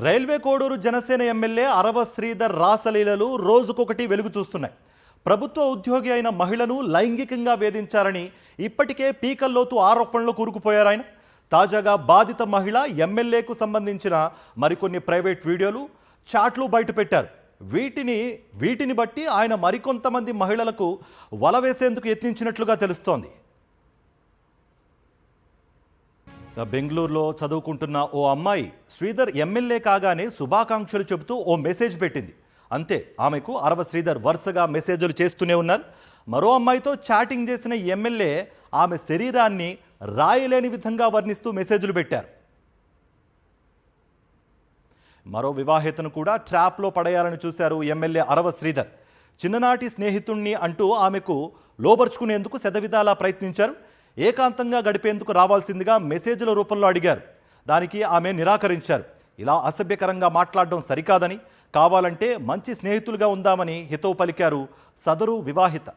Railway Koduru Janasena MLA అరవ శ్రీధర్ రాసలీలలు రోజుకొకటి వెలుగు చూస్తున్నాయి. ప్రభుత్వ ఉద్యోగి అయిన మహిళను లైంగికంగా వేధించారని ఇప్పటికే పీకల్లోతు ఆరోపణలు కూరుకుపోయారు ఆయన. తాజాగా బాధిత మహిళ ఎమ్మెల్యేకు సంబంధించిన మరికొన్ని ప్రైవేట్ వీడియోలు, చాట్లు బయటపెట్టారు. వీటిని బట్టి ఆయన మరికొంతమంది మహిళలకు వల వేసేందుకు యత్నించినట్లుగా తెలుస్తోంది. బెంగళూరులో చదువుకుంటున్న ఓ అమ్మాయి శ్రీధర్ ఎమ్మెల్యే కాగానే శుభాకాంక్షలు చెబుతూ ఓ మెసేజ్ పెట్టింది. అంతే, ఆమెకు అరవ శ్రీధర్ వరుసగా మెసేజ్లు చేస్తూనే ఉన్నారు. మరో అమ్మాయితో చాటింగ్ చేసిన ఎమ్మెల్యే ఆమె శరీరాన్ని రాయలేని విధంగా వర్ణిస్తూ మెసేజ్లు పెట్టారు. మరో వివాహితను కూడా ట్రాప్లో పడేయాలని చూశారు ఎమ్మెల్యే అరవ శ్రీధర్. చిన్ననాటి స్నేహితుణ్ణి అంటూ ఆమెకు లోబర్చుకునేందుకు శతవిధాలా ప్రయత్నించారు. ఏకాంతంగా గడిపేందుకు రావాల్సిందిగా మెసేజ్ల రూపంలో అడిగారు. దానికి ఆమె నిరాకరించారు. ఇలా అసభ్యకరంగా మాట్లాడడం సరికాదని, కావాలంటే మంచి స్నేహితులుగా ఉందామని హితవు పలికారు సదరు వివాహిత.